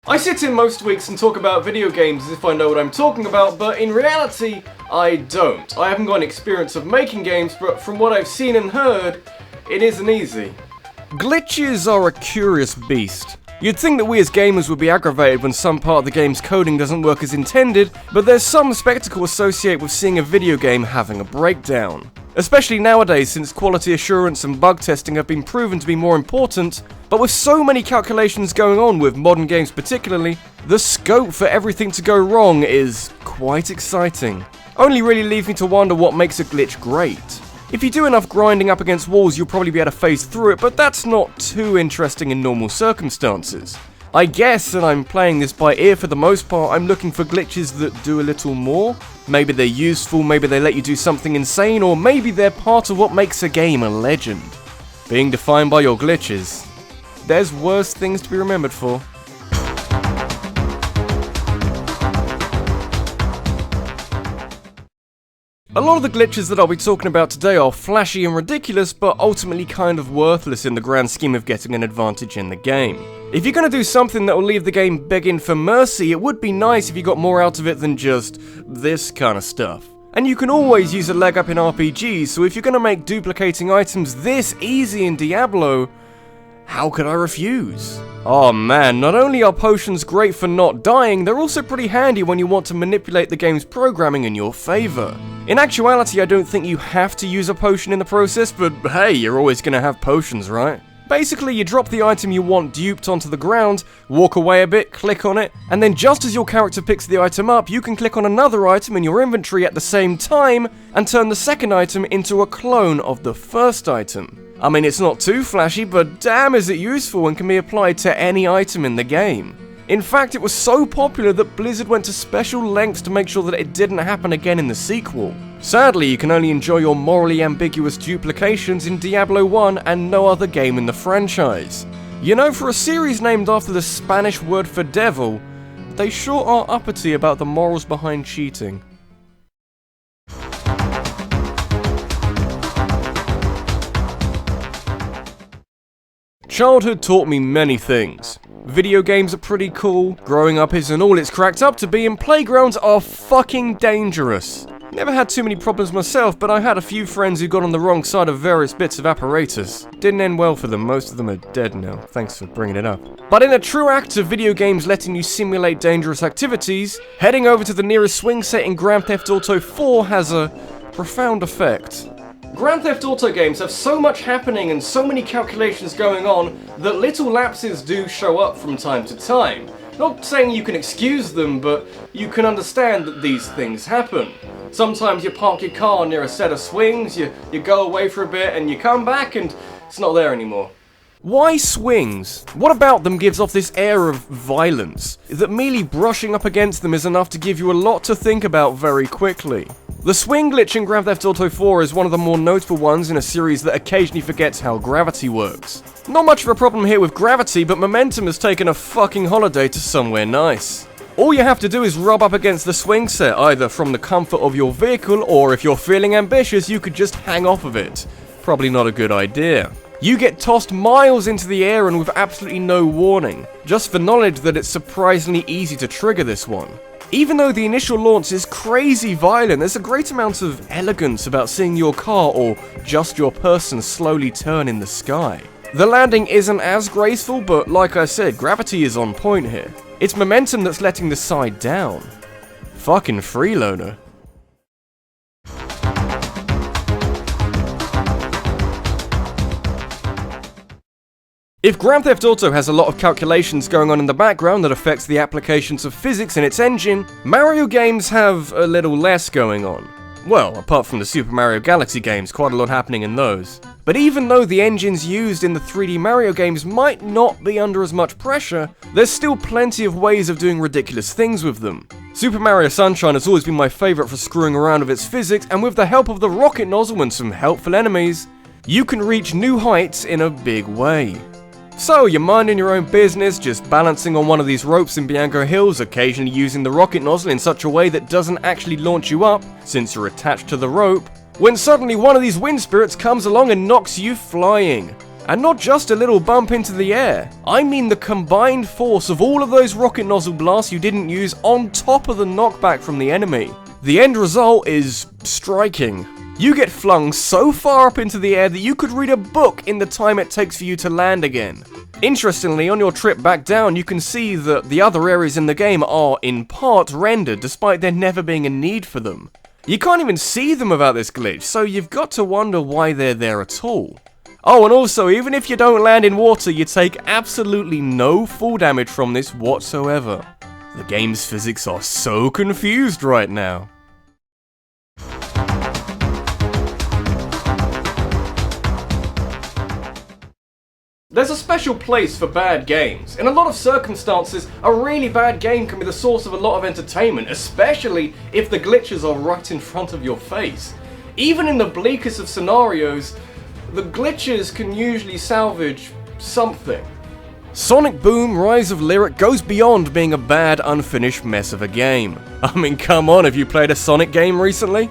I sit in most weeks and talk about video games as if I know what I'm talking about, but in reality, I don't. I haven't got an experience of making games, but from what I've seen and heard, it isn't easy. Glitches are a curious beast. You'd think that we as gamers would be aggravated when some part of the game's coding doesn't work as intended, but there's some spectacle associated with seeing a video game having a breakdown. Especially nowadays, since quality assurance and bug testing have been proven to be more important, but with so many calculations going on with modern games particularly, the scope for everything to go wrong is quite exciting. Only really leaves me to wonder what makes a glitch great. If you do enough grinding up against walls, you'll probably be able to phase through it, but that's not too interesting in normal circumstances. I guess, and I'm playing this by ear for the most part, I'm looking for glitches that do a little more. Maybe they're useful, maybe they let you do something insane, or maybe they're part of what makes a game a legend. Being defined by your glitches. There's worse things to be remembered for. A lot of the glitches that I'll be talking about today are flashy and ridiculous, but ultimately kind of worthless in the grand scheme of getting an advantage in the game. If you're going to do something that will leave the game begging for mercy, it would be nice if you got more out of it than just this kind of stuff. And you can always use a leg up in RPGs, so if you're going to make duplicating items this easy in Diablo, how could I refuse? Oh man, not only are potions great for not dying, they're also pretty handy when you want to manipulate the game's programming in your favor. In actuality, I don't think you have to use a potion in the process, but hey, you're always gonna have potions, right? Basically, you drop the item you want duped onto the ground, walk away a bit, click on it, and then just as your character picks the item up, you can click on another item in your inventory at the same time, and turn the second item into a clone of the first item. I mean, it's not too flashy, but damn is it useful and can be applied to any item in the game. In fact, it was so popular that Blizzard went to special lengths to make sure that it didn't happen again in the sequel. Sadly, you can only enjoy your morally ambiguous duplications in Diablo 1 and no other game in the franchise. You know, for a series named after the Spanish word for devil, they sure are uppity about the morals behind cheating. Childhood taught me many things. Video games are pretty cool, growing up isn't all it's cracked up to be, and playgrounds are fucking dangerous. Never had too many problems myself, but I had a few friends who got on the wrong side of various bits of apparatus. Didn't end well for them, most of them are dead now, thanks for bringing it up. But in a true act of video games letting you simulate dangerous activities, heading over to the nearest swing set in Grand Theft Auto 4 has a profound effect. Grand Theft Auto games have so much happening and so many calculations going on that little lapses do show up from time to time. Not saying you can excuse them, but you can understand that these things happen. Sometimes you park your car near a set of swings, you go away for a bit and you come back and it's not there anymore. Why swings? What about them gives off this air of violence, that merely brushing up against them is enough to give you a lot to think about very quickly? The swing glitch in Grand Theft Auto 4 is one of the more notable ones in a series that occasionally forgets how gravity works. Not much of a problem here with gravity, but momentum has taken a fucking holiday to somewhere nice. All you have to do is rub up against the swing set, either from the comfort of your vehicle, or if you're feeling ambitious, you could just hang off of it. Probably not a good idea. You get tossed miles into the air and with absolutely no warning, just for knowledge that it's surprisingly easy to trigger this one. Even though the initial launch is crazy violent, there's a great amount of elegance about seeing your car or just your person slowly turn in the sky. The landing isn't as graceful, but like I said, gravity is on point here. It's momentum that's letting the side down. Fucking freeloader. If Grand Theft Auto has a lot of calculations going on in the background that affects the applications of physics in its engine, Mario games have a little less going on. Well, apart from the Super Mario Galaxy games, quite a lot happening in those. But even though the engines used in the 3D Mario games might not be under as much pressure, there's still plenty of ways of doing ridiculous things with them. Super Mario Sunshine has always been my favourite for screwing around with its physics, and with the help of the rocket nozzle and some helpful enemies, you can reach new heights in a big way. So, you're minding your own business, just balancing on one of these ropes in Bianco Hills, occasionally using the rocket nozzle in such a way that doesn't actually launch you up, since you're attached to the rope, when suddenly one of these wind spirits comes along and knocks you flying. And not just a little bump into the air, I mean the combined force of all of those rocket nozzle blasts you didn't use on top of the knockback from the enemy. The end result is striking. You get flung so far up into the air that you could read a book in the time it takes for you to land again. Interestingly, on your trip back down, you can see that the other areas in the game are, in part, rendered, despite there never being a need for them. You can't even see them without this glitch, so you've got to wonder why they're there at all. Oh, and also, even if you don't land in water, you take absolutely no fall damage from this whatsoever. The game's physics are so confused right now. There's a special place for bad games. In a lot of circumstances, a really bad game can be the source of a lot of entertainment, especially if the glitches are right in front of your face. Even in the bleakest of scenarios, the glitches can usually salvage something. Sonic Boom: Rise of Lyric goes beyond being a bad, unfinished mess of a game. I mean, come on, have you played a Sonic game recently?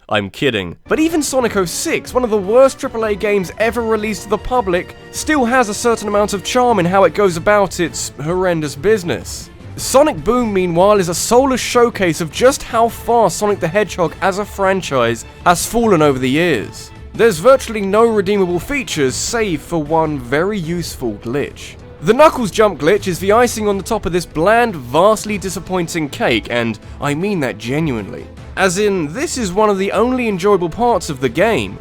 I'm kidding. But even Sonic 06, one of the worst AAA games ever released to the public, still has a certain amount of charm in how it goes about its horrendous business. Sonic Boom, meanwhile, is a soulless showcase of just how far Sonic the Hedgehog as a franchise has fallen over the years. There's virtually no redeemable features, save for one very useful glitch. The Knuckles jump glitch is the icing on the top of this bland, vastly disappointing cake, and I mean that genuinely. As in, this is one of the only enjoyable parts of the game,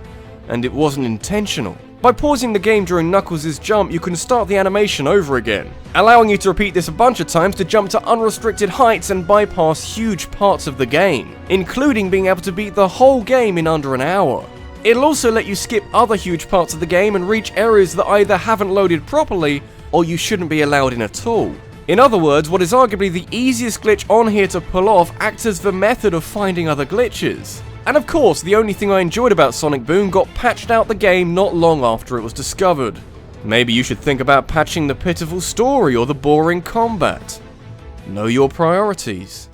and it wasn't intentional. By pausing the game during Knuckles' jump, you can start the animation over again, allowing you to repeat this a bunch of times to jump to unrestricted heights and bypass huge parts of the game, including being able to beat the whole game in under an hour. It'll also let you skip other huge parts of the game and reach areas that either haven't loaded properly, or you shouldn't be allowed in at all. In other words, what is arguably the easiest glitch on here to pull off acts as the method of finding other glitches. And of course, the only thing I enjoyed about Sonic Boom got patched out the game not long after it was discovered. Maybe you should think about patching the pitiful story or the boring combat. Know your priorities.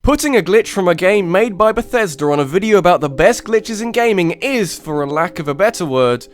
Putting a glitch from a game made by Bethesda on a video about the best glitches in gaming is, for a lack of a better word,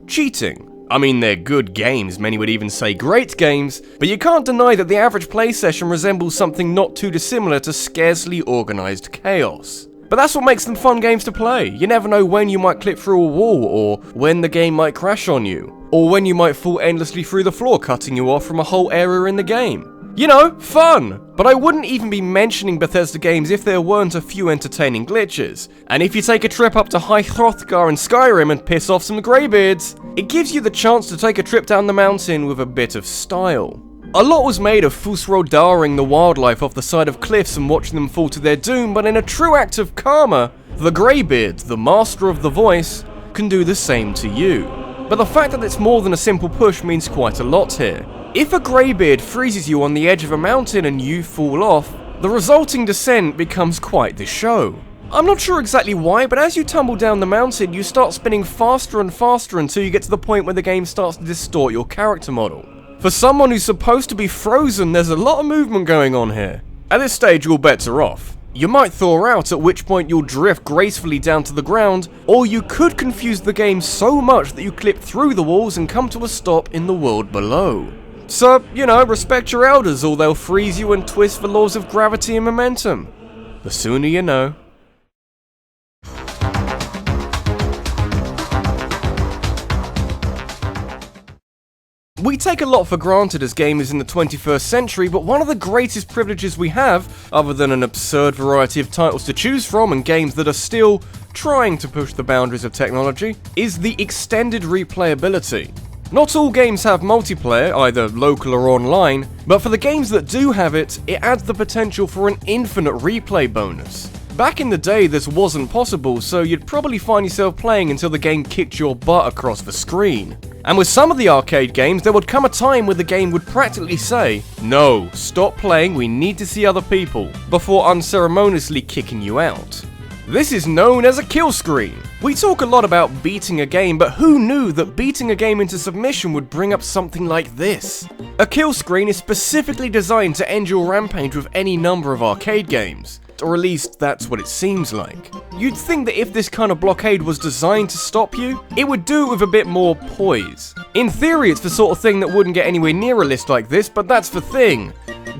cheating. I mean, they're good games, many would even say great games, but you can't deny that the average play session resembles something not too dissimilar to scarcely organised chaos. But that's what makes them fun games to play. You never know when you might clip through a wall, or when the game might crash on you, or when you might fall endlessly through the floor, cutting you off from a whole area in the game. You know, fun! But I wouldn't even be mentioning Bethesda games if there weren't a few entertaining glitches. And if you take a trip up to High Hrothgar in Skyrim and piss off some greybeards, it gives you the chance to take a trip down the mountain with a bit of style. A lot was made of Fusro-daring the wildlife off the side of cliffs and watching them fall to their doom, but in a true act of karma, the greybeard, the master of the voice, can do the same to you. But the fact that it's more than a simple push means quite a lot here. If a greybeard freezes you on the edge of a mountain and you fall off, the resulting descent becomes quite the show. I'm not sure exactly why, but as you tumble down the mountain, you start spinning faster and faster until you get to the point where the game starts to distort your character model. For someone who's supposed to be frozen, there's a lot of movement going on here. At this stage, all bets are off. You might thaw out, at which point you'll drift gracefully down to the ground, or you could confuse the game so much that you clip through the walls and come to a stop in the world below. So, you know, respect your elders or they'll freeze you and twist the laws of gravity and momentum. The sooner you know. We take a lot for granted as gamers in the 21st century, but one of the greatest privileges we have, other than an absurd variety of titles to choose from and games that are still trying to push the boundaries of technology, is the extended replayability. Not all games have multiplayer, either local or online, but for the games that do have it, it adds the potential for an infinite replay bonus. Back in the day, this wasn't possible, so you'd probably find yourself playing until the game kicked your butt across the screen. And with some of the arcade games, there would come a time where the game would practically say, "No, stop playing, we need to see other people," before unceremoniously kicking you out. This is known as a kill screen. We talk a lot about beating a game, but who knew that beating a game into submission would bring up something like this? A kill screen is specifically designed to end your rampage with any number of arcade games. Or at least that's what it seems like. You'd think that if this kind of blockade was designed to stop you, it would do it with a bit more poise. In theory, it's the sort of thing that wouldn't get anywhere near a list like this, but that's the thing.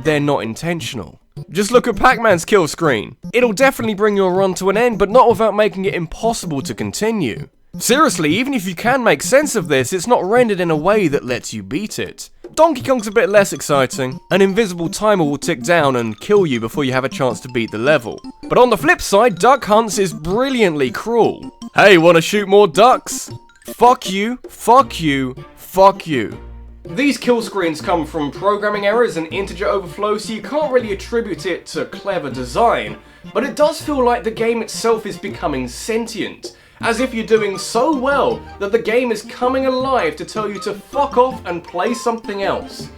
They're not intentional. Just look at Pac-Man's kill screen. It'll definitely bring your run to an end, but not without making it impossible to continue. Seriously, even if you can make sense of this, it's not rendered in a way that lets you beat it. Donkey Kong's a bit less exciting. An invisible timer will tick down and kill you before you have a chance to beat the level. But on the flip side, Duck Hunts is brilliantly cruel. Hey, wanna shoot more ducks? Fuck you, fuck you, fuck you. These kill screens come from programming errors and integer overflow, so you can't really attribute it to clever design, but it does feel like the game itself is becoming sentient, as if you're doing so well that the game is coming alive to tell you to fuck off and play something else.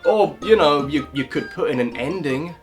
Or, you know, you could put in an ending.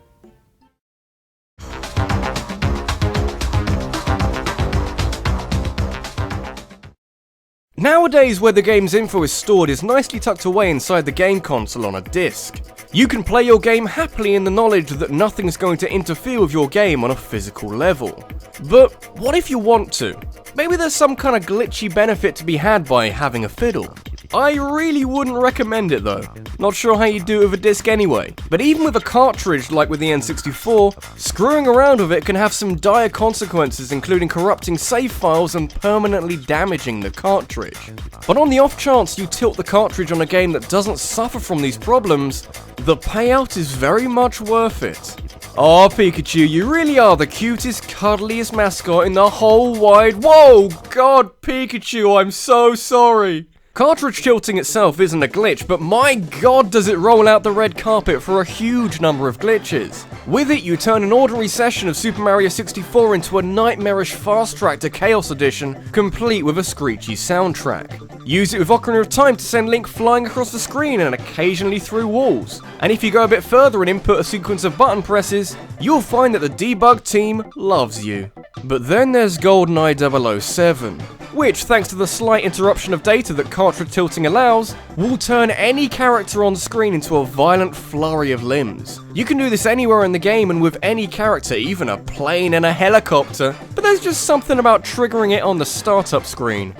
Nowadays, where the game's info is stored is nicely tucked away inside the game console on a disc. You can play your game happily in the knowledge that nothing's going to interfere with your game on a physical level. But what if you want to? Maybe there's some kind of glitchy benefit to be had by having a fiddle. I really wouldn't recommend it though. Not sure how you'd do it with a disc anyway. But even with a cartridge like with the N64, screwing around with it can have some dire consequences, including corrupting save files and permanently damaging the cartridge. But on the off chance you tilt the cartridge on a game that doesn't suffer from these problems, the payout is very much worth it. Aw, Pikachu, you really are the cutest, cuddliest mascot in the whole wide— Whoa! God, Pikachu, I'm so sorry! Cartridge tilting itself isn't a glitch, but my god does it roll out the red carpet for a huge number of glitches. With it, you turn an ordinary session of Super Mario 64 into a nightmarish fast track to Chaos Edition, complete with a screechy soundtrack. Use it with Ocarina of Time to send Link flying across the screen and occasionally through walls. And if you go a bit further and input a sequence of button presses, you'll find that the debug team loves you. But then there's GoldenEye 007, which, thanks to the slight interruption of data that cartridge tilting allows, will turn any character on screen into a violent flurry of limbs. You can do this anywhere in the game and with any character, even a plane and a helicopter, but there's just something about triggering it on the startup screen.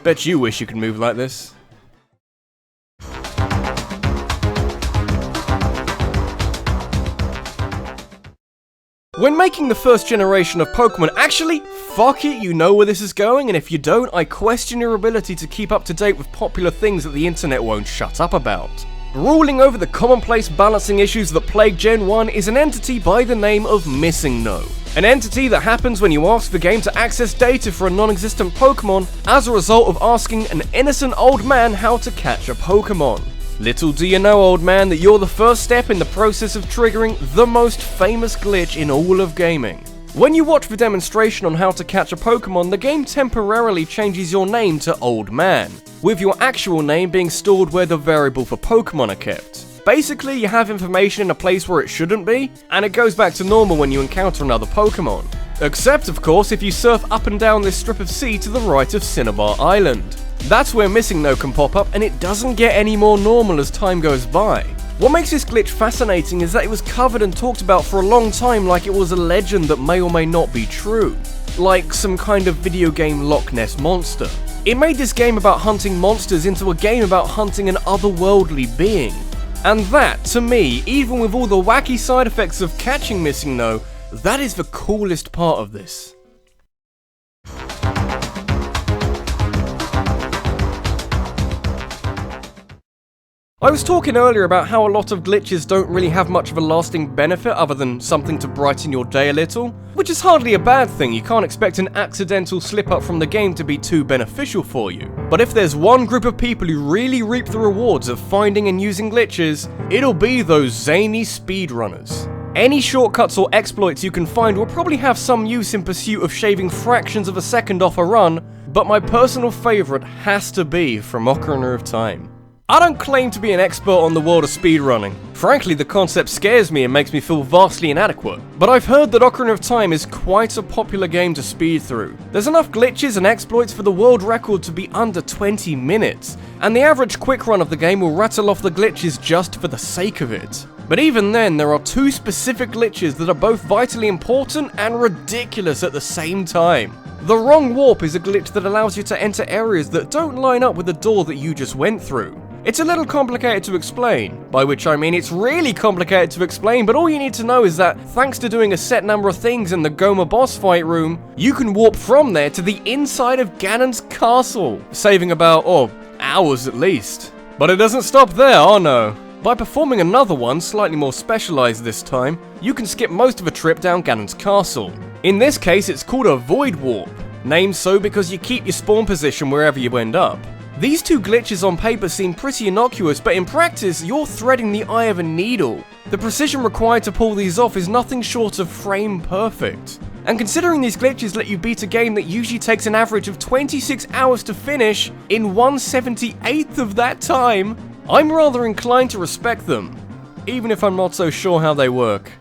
Bet you wish you could move like this. When making the first generation of Pokemon— actually, fuck it, you know where this is going, and if you don't, I question your ability to keep up to date with popular things that the internet won't shut up about. Ruling over the commonplace balancing issues that plague Gen 1 is an entity by the name of Missingno. An entity that happens when you ask the game to access data for a non-existent Pokemon as a result of asking an innocent old man how to catch a Pokemon. Little do you know, old man, that you're the first step in the process of triggering the most famous glitch in all of gaming. When you watch the demonstration on how to catch a Pokemon, the game temporarily changes your name to Old Man, with your actual name being stored where the variable for Pokemon are kept. Basically, you have information in a place where it shouldn't be, and it goes back to normal when you encounter another Pokemon. Except, of course, if you surf up and down this strip of sea to the right of Cinnabar Island. That's where Missingno can pop up, and it doesn't get any more normal as time goes by. What makes this glitch fascinating is that it was covered and talked about for a long time like it was a legend that may or may not be true. Like some kind of video game Loch Ness monster. It made this game about hunting monsters into a game about hunting an otherworldly being. And that, to me, even with all the wacky side effects of catching Missingno, that is the coolest part of this. I was talking earlier about how a lot of glitches don't really have much of a lasting benefit other than something to brighten your day a little, which is hardly a bad thing. You can't expect an accidental slip up from the game to be too beneficial for you. But if there's one group of people who really reap the rewards of finding and using glitches, it'll be those zany speedrunners. Any shortcuts or exploits you can find will probably have some use in pursuit of shaving fractions of a second off a run, but my personal favourite has to be from Ocarina of Time. I don't claim to be an expert on the world of speedrunning. Frankly, the concept scares me and makes me feel vastly inadequate. But I've heard that Ocarina of Time is quite a popular game to speed through. There's enough glitches and exploits for the world record to be under 20 minutes, and the average quick run of the game will rattle off the glitches just for the sake of it. But even then, there are two specific glitches that are both vitally important and ridiculous at the same time. The wrong warp is a glitch that allows you to enter areas that don't line up with the door that you just went through. It's a little complicated to explain, by which I mean it's really complicated to explain, but all you need to know is that thanks to doing a set number of things in the Goma boss fight room, you can warp from there to the inside of Ganon's castle, saving about, hours at least. But it doesn't stop there, oh no. By performing another one, slightly more specialized this time, you can skip most of a trip down Ganon's castle. In this case, it's called a Void Warp, named so because you keep your spawn position wherever you end up. These two glitches on paper seem pretty innocuous, but in practice, you're threading the eye of a needle. The precision required to pull these off is nothing short of frame perfect. And considering these glitches let you beat a game that usually takes an average of 26 hours to finish in 1/78th of that time, I'm rather inclined to respect them, even if I'm not so sure how they work.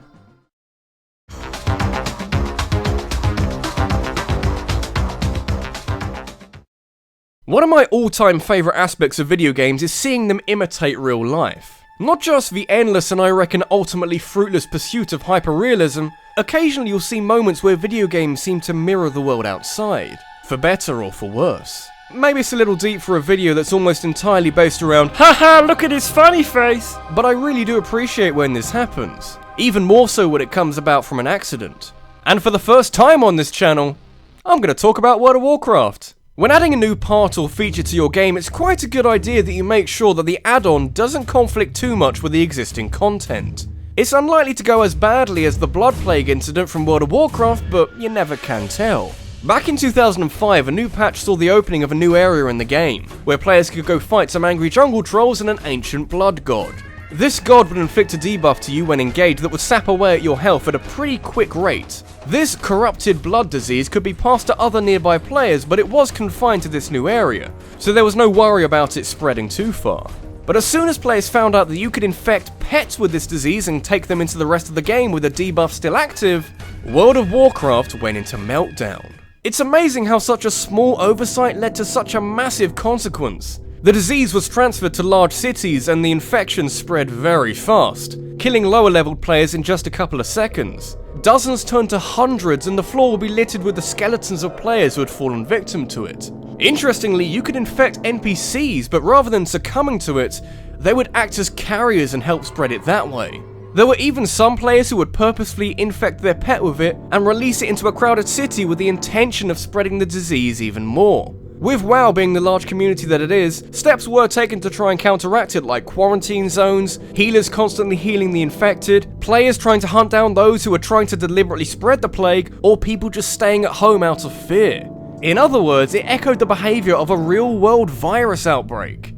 One of my all-time favourite aspects of video games is seeing them imitate real life. Not just the endless and I reckon ultimately fruitless pursuit of hyperrealism, occasionally you'll see moments where video games seem to mirror the world outside, for better or for worse. Maybe it's a little deep for a video that's almost entirely based around, haha, look at his funny face! But I really do appreciate when this happens, even more so when it comes about from an accident. And for the first time on this channel, I'm going to talk about World of Warcraft. When adding a new part or feature to your game, it's quite a good idea that you make sure that the add-on doesn't conflict too much with the existing content. It's unlikely to go as badly as the Blood Plague incident from World of Warcraft, but you never can tell. Back in 2005, a new patch saw the opening of a new area in the game, where players could go fight some angry jungle trolls and an ancient blood god. This god would inflict a debuff to you when engaged that would sap away at your health at a pretty quick rate. This corrupted blood disease could be passed to other nearby players, but it was confined to this new area, so there was no worry about it spreading too far. But as soon as players found out that you could infect pets with this disease and take them into the rest of the game with the debuff still active, World of Warcraft went into meltdown. It's amazing how such a small oversight led to such a massive consequence. The disease was transferred to large cities and the infection spread very fast, killing lower-leveled players in just a couple of seconds. Dozens turned to hundreds and the floor would be littered with the skeletons of players who had fallen victim to it. Interestingly, you could infect NPCs, but rather than succumbing to it, they would act as carriers and help spread it that way. There were even some players who would purposefully infect their pet with it and release it into a crowded city with the intention of spreading the disease even more. With WoW being the large community that it is, steps were taken to try and counteract it, like quarantine zones, healers constantly healing the infected, players trying to hunt down those who were trying to deliberately spread the plague, or people just staying at home out of fear. In other words, it echoed the behaviour of a real-world virus outbreak.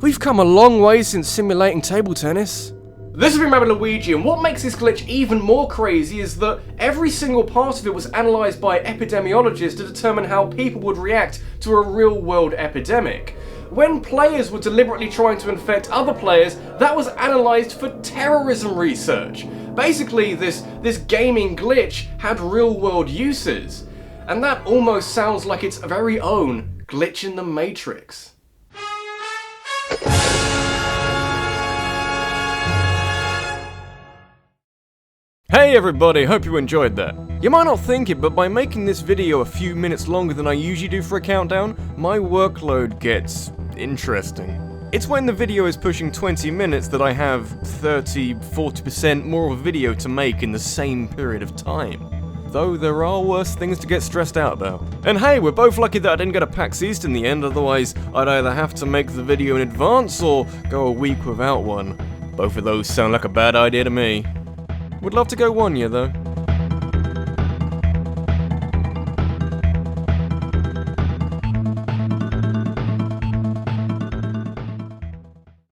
We've come a long way since simulating table tennis. This is RabbidLuigi, and what makes this glitch even more crazy is that every single part of it was analysed by epidemiologists to determine how people would react to a real-world epidemic. When players were deliberately trying to infect other players, that was analysed for terrorism research. Basically, this gaming glitch had real-world uses, and that almost sounds like its very own glitch in the Matrix. Hey everybody, hope you enjoyed that. You might not think it, but by making this video a few minutes longer than I usually do for a countdown, my workload gets interesting. It's when the video is pushing 20 minutes that I have 30-40% more of a video to make in the same period of time. Though there are worse things to get stressed out about. And hey, we're both lucky that I didn't get a PAX East in the end, otherwise I'd either have to make the video in advance or go a week without one. Both of those sound like a bad idea to me. Would love to go 1 year though.